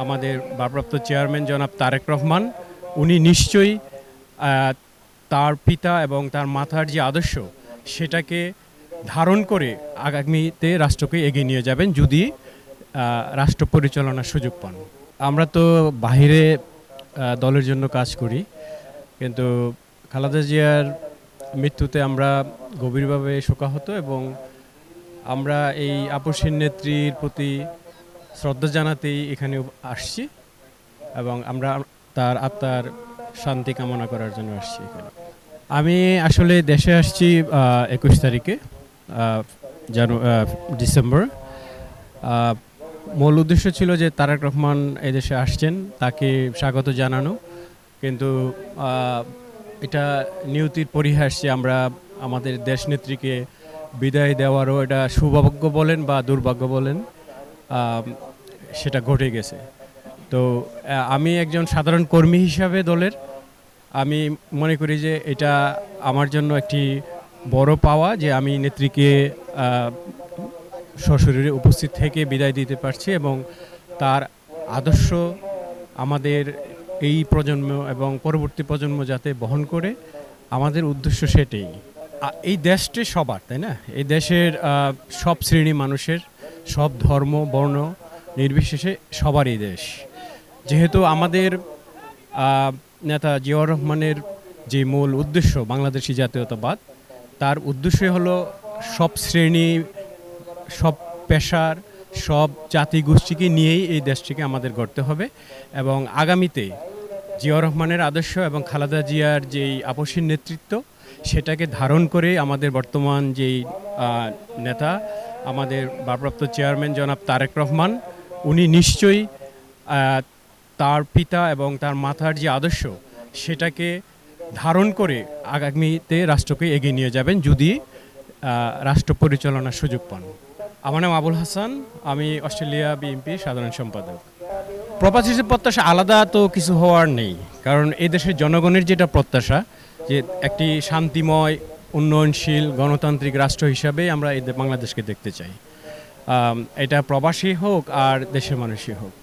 আমাদের ভারপ্রাপ্ত চেয়ারম্যান জনাব তারেক রহমান, উনি নিশ্চয়ই তার পিতা এবং তার মাতার যে আদর্শ সেটাকে ধারণ করে আগামীতে রাষ্ট্রকে এগিয়ে নিয়ে যাবেন যদি রাষ্ট্র পরিচালনার সুযোগ পান। আমরা তো বাহিরে দলের জন্য কাজ করি, কিন্তু খালেদা জিয়ার মৃত্যুতে আমরা গভীরভাবে শোকাহত এবং আমরা এই আপসীন নেত্রীর প্রতি শ্রদ্ধা জানাতেই এখানে আসছি এবং আমরা তার আত্মার শান্তি কামনা করার জন্য আসছি এখানে। আমি আসলে দেশে আসছি 21 তারিখে ডিসেম্বর। মূল উদ্দেশ্য ছিল যে তারেক রহমান এদেশে আসছেন, তাকে স্বাগত জানানো, কিন্তু এটা নিয়তির পরিহাস যে আমরা আমাদের দেশনেত্রীকে বিদায় দেওয়ারও এটা সৌভাগ্য বলেন বা দুর্ভাগ্য বলেন, সেটা ঘটে গেছে। তো আমি একজন সাধারণ কর্মী হিসাবে দলের আমি মনে করি যে এটা আমার জন্য একটি বড় পাওয়া যে আমি নেত্রীকে সশরীরে উপস্থিত থেকে বিদায় দিতে পারছি এবং তার আদর্শ আমাদের এই প্রজন্ম এবং পরবর্তী প্রজন্ম যাতে বহন করে, আমাদের উদ্দেশ্য সেটাই। এই দেশটি সবার, তাই না? এই দেশের সব শ্রেণী মানুষের, সব ধর্ম বর্ণ নির্বিশেষে সবারই দেশ। যেহেতু আমাদের নেতা জিয়াউর রহমানের যে মূল উদ্দেশ্য বাংলাদেশি জাতীয়তাবাদ, তার উদ্দেশ্যই হলো সব শ্রেণী, সব পেশার, সব জাতিগোষ্ঠীকে নিয়েই এই দেশটিকে আমাদের গড়তে হবে এবং আগামীতে জিয়াউর রহমানের আদর্শ এবং খালেদা জিয়ার যেই আপসীন নেতৃত্ব সেটাকে ধারণ করে আমাদের বর্তমান যেই নেতা আমাদের ভারপ্রাপ্ত চেয়ারম্যান জনাব তারেক রহমান, উনি নিশ্চয়ই তার পিতা এবং তার মাতার যে আদর্শ সেটাকে ধারণ করে আগামীতে রাষ্ট্রকে এগিয়ে নিয়ে যাবেন যদি রাষ্ট্র পরিচালনার সুযোগ পান। আমার নাম আবুল হাসান, আমি অস্ট্রেলিয়া বিএনপি সাধারণ সম্পাদক। প্রবাসীদের প্রত্যাশা আলাদা তো কিছু হওয়ার নেই, কারণ এই দেশের জনগণের যেটা প্রত্যাশা যে একটি শান্তিময় উন্নয়নশীল গণতান্ত্রিক রাষ্ট্র হিসাবে আমরা এই বাংলাদেশকে দেখতে চাই, এটা প্রবাসী হোক আর দেশের মানুষই হোক।